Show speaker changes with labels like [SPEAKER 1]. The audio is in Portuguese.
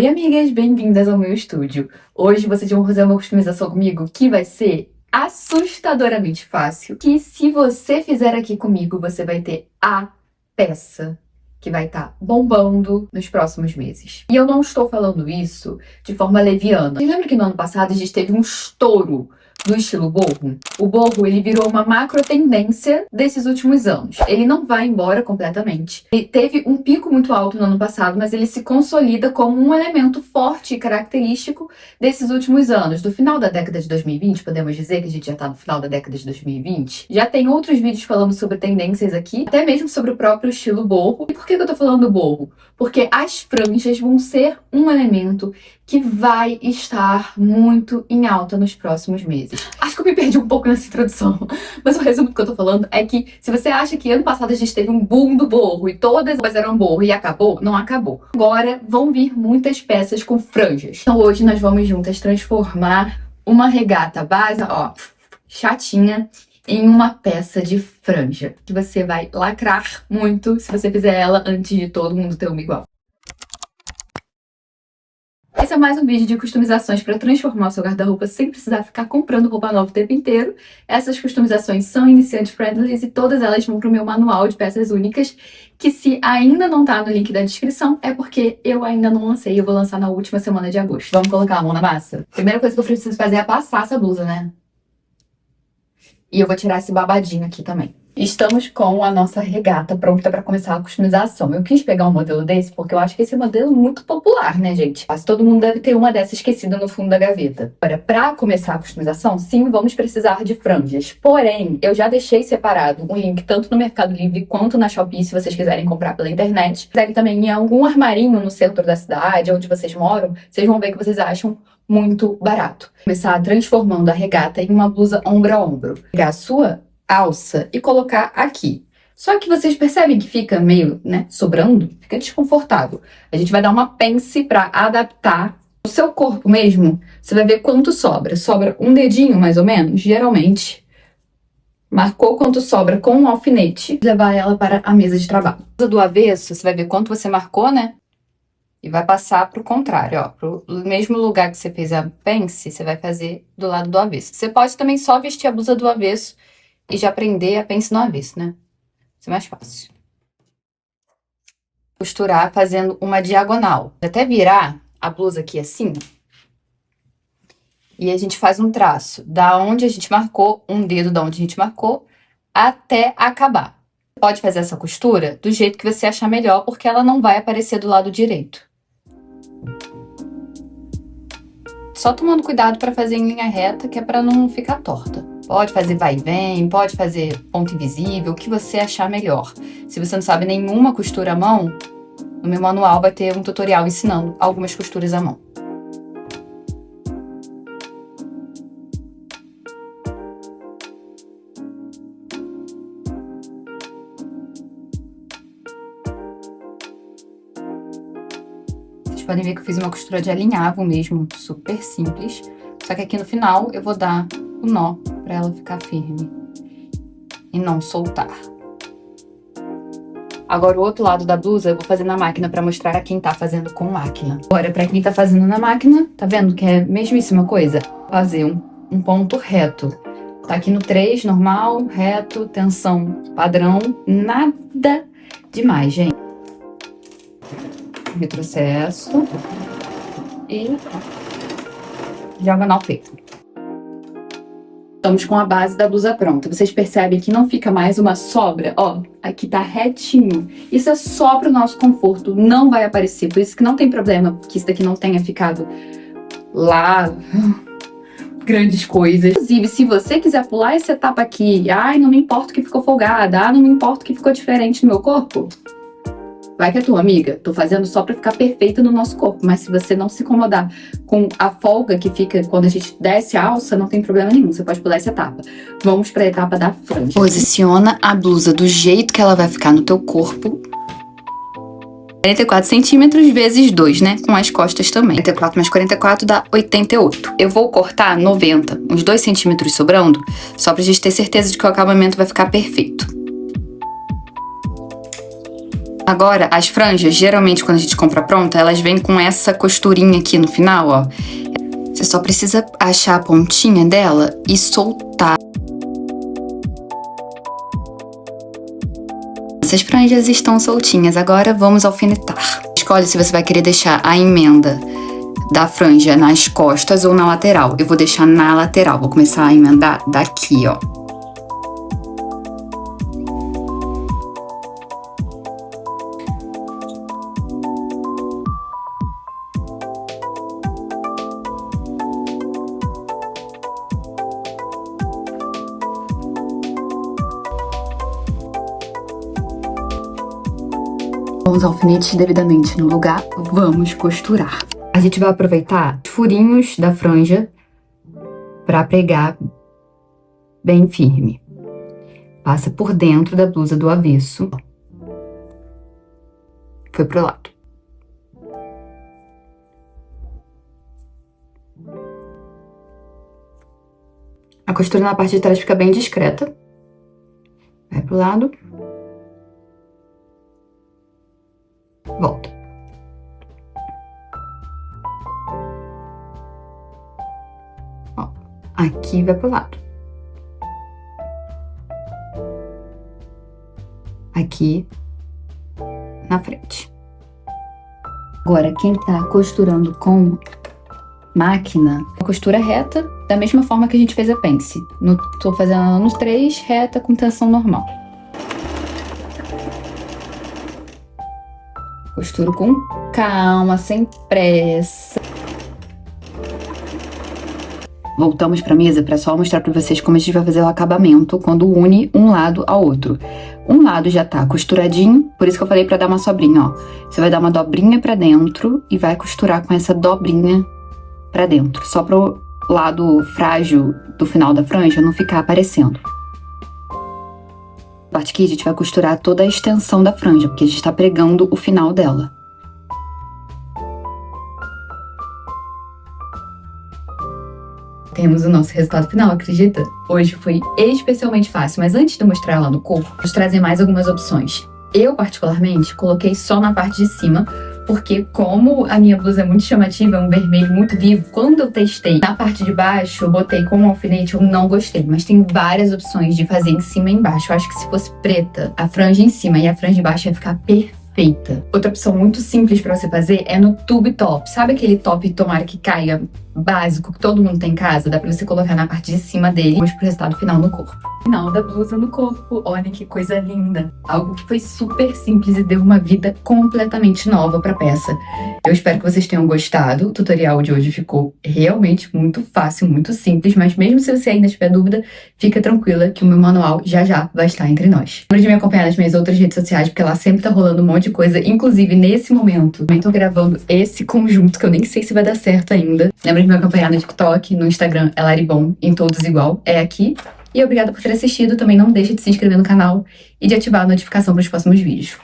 [SPEAKER 1] Oi amigas, bem-vindas ao meu estúdio. Hoje vocês vão fazer uma customização comigo que vai ser assustadoramente fácil. Que se você fizer aqui comigo, você vai ter a peça que vai estar bombando nos próximos meses. E eu não estou falando isso de forma leviana. Vocês lembram que no ano passado a gente teve um estouro do estilo boho? O boho, ele virou uma macro tendência desses últimos anos. Ele não vai embora completamente. Ele teve um pico muito alto no ano passado, mas ele se consolida como um elemento forte e característico desses últimos anos. Do final da década de 2020, podemos dizer que a gente já está no final da década de 2020. Já tem outros vídeos falando sobre tendências aqui, até mesmo sobre o próprio estilo boho. E por que eu tô falando do boho? Porque as franjas vão ser um elemento que vai estar muito em alta nos próximos meses. Acho que eu me perdi um pouco nessa introdução, mas o resumo do que eu tô falando é que se você acha que ano passado a gente teve um boom do boho e todas elas eram boho e acabou, não acabou. Agora vão vir muitas peças com franjas. Então hoje nós vamos juntas transformar uma regata base, ó, chatinha, em uma peça de franja, que você vai lacrar muito se você fizer ela antes de todo mundo ter uma igual. Esse é mais um vídeo de customizações para transformar o seu guarda-roupa sem precisar ficar comprando roupa nova o tempo inteiro. Essas customizações são iniciante friendly e todas elas vão para o meu manual de peças únicas, que se ainda não tá no link da descrição, é porque eu ainda não lancei, eu vou lançar na última semana de agosto. Vamos colocar a mão na massa? Primeira coisa que eu preciso fazer é passar essa blusa, né? E eu vou tirar esse babadinho aqui também. Estamos com a nossa regata pronta para começar a customização. Eu quis pegar um modelo desse porque eu acho que esse modelo é muito popular, né, gente? Quase todo mundo deve ter uma dessa esquecida no fundo da gaveta. Agora, para começar a customização, sim, vamos precisar de franjas. Porém, eu já deixei separado um link tanto no Mercado Livre quanto na Shopee, se vocês quiserem comprar pela internet. Se quiserem também em algum armarinho no centro da cidade, onde vocês moram, vocês vão ver que vocês acham muito barato. Começar transformando a regata em uma blusa ombro a ombro. Pegar a sua alça e colocar aqui. Só que vocês percebem que fica meio, né, sobrando? Fica desconfortável. A gente vai dar uma pence para adaptar o seu corpo mesmo. Você vai ver quanto sobra. Sobra um dedinho, mais ou menos, geralmente. Marcou quanto sobra com um alfinete. Levar ela para a mesa de trabalho. Do avesso, você vai ver quanto você marcou, né? E vai passar pro contrário, ó. Pro mesmo lugar que você fez a pence, você vai fazer do lado do avesso. Você pode também só vestir a blusa do avesso e já prender a pence no avesso, né? Isso é mais fácil. Costurar fazendo uma diagonal. Até virar a blusa aqui assim. E a gente faz um traço da onde a gente marcou, um dedo da onde a gente marcou, até acabar. Pode fazer essa costura do jeito que você achar melhor, porque ela não vai aparecer do lado direito. Só tomando cuidado para fazer em linha reta, que é para não ficar torta. Pode fazer vai e vem, pode fazer ponto invisível, o que você achar melhor. Se você não sabe nenhuma costura à mão, no meu manual vai ter um tutorial ensinando algumas costuras à mão. Vocês podem ver que eu fiz uma costura de alinhavo mesmo, super simples. Só que aqui no final eu vou dar o nó para ela ficar firme e não soltar. Agora o outro lado da blusa eu vou fazer na máquina para mostrar a quem tá fazendo com máquina. Agora, para quem tá fazendo na máquina, tá vendo que é a mesmíssima coisa? Fazer um ponto reto. Tá aqui no 3, normal, reto, tensão padrão, nada demais, gente. Retrocesso e diagonal feito. Estamos com a base da blusa pronta. Vocês percebem que não fica mais uma sobra, ó, aqui tá retinho. Isso é só pro nosso conforto, não vai aparecer, por isso que não tem problema que isso daqui não tenha ficado lá grandes coisas. Inclusive, se você quiser pular essa etapa aqui, ai, não me importa que ficou folgada, ah, não me importa que ficou diferente no meu corpo, vai que é tua amiga, tô fazendo só pra ficar perfeita no nosso corpo, mas se você não se incomodar com a folga que fica quando a gente desce a alça, não tem problema nenhum, você pode pular essa etapa. Vamos pra etapa da franja. Posiciona a blusa do jeito que ela vai ficar no teu corpo. 44 centímetros vezes 2, né? Com as costas também. 44 mais 44 dá 88. Eu vou cortar 90, uns 2 centímetros sobrando, só pra gente ter certeza de que o acabamento vai ficar perfeito.
[SPEAKER 2] Agora, as franjas, geralmente quando a gente compra pronta, elas vêm com essa costurinha aqui no final, ó. Você só precisa achar a pontinha dela e soltar. Essas franjas estão soltinhas, agora vamos alfinetar. Escolhe se você vai querer deixar a emenda da franja nas costas ou na lateral. Eu vou deixar na lateral, vou começar a emendar daqui, ó. Com os alfinetes devidamente no lugar, vamos costurar. A gente vai aproveitar os furinhos da franja para pregar bem firme. Passa por dentro da blusa do avesso. Foi pro lado. A costura na parte de trás fica bem discreta. Vai pro lado. Volta. Ó, aqui vai pro lado. Aqui na frente. Agora, quem tá costurando com máquina, a costura reta, da mesma forma que a gente fez a pence. Tô fazendo nos 3, reta com tensão normal. Costuro com calma, sem pressa. Voltamos para a mesa para só mostrar para vocês como a gente vai fazer o acabamento quando une um lado ao outro. Um lado já tá costuradinho, por isso que eu falei para dar uma sobrinha, ó. Você vai dar uma dobrinha para dentro e vai costurar com essa dobrinha para dentro, só pro lado frágil do final da franja não ficar aparecendo. A parte aqui a gente vai costurar toda a extensão da franja, porque a gente tá pregando o final dela. Temos o nosso resultado final, acredita? Hoje foi especialmente fácil, mas antes de eu mostrar ela no corpo, vou trazer mais algumas opções. Eu, particularmente, coloquei só na parte de cima, porque como a minha blusa é muito chamativa, é um vermelho muito vivo, quando eu testei na parte de baixo, eu botei com um alfinete, eu não gostei. Mas tem várias opções de fazer em cima e embaixo. Eu acho que se fosse preta, a franja em cima e a franja embaixo ia ficar perfeita. Outra opção muito simples pra você fazer é no tube top. Sabe aquele top tomara que caia básico que todo mundo tem em casa? Dá pra você colocar na parte de cima dele. Vamos pro resultado final no corpo. Final da blusa no corpo. Olha que coisa linda. Algo que foi super simples e deu uma vida completamente nova pra peça. Eu espero que vocês tenham gostado. O tutorial de hoje ficou realmente muito fácil, muito simples. Mas mesmo se você ainda tiver dúvida, fica tranquila que o meu manual já vai estar entre nós. Lembra de me acompanhar nas minhas outras redes sociais, porque lá sempre tá rolando um monte de coisa. Inclusive, nesse momento, também tô gravando esse conjunto, que eu nem sei se vai dar certo ainda. Lembra de me acompanhar no TikTok, no Instagram, é Laribon, em todos igual, é aqui. E obrigada por ter assistido. Também não deixe de se inscrever no canal e de ativar a notificação para os próximos vídeos.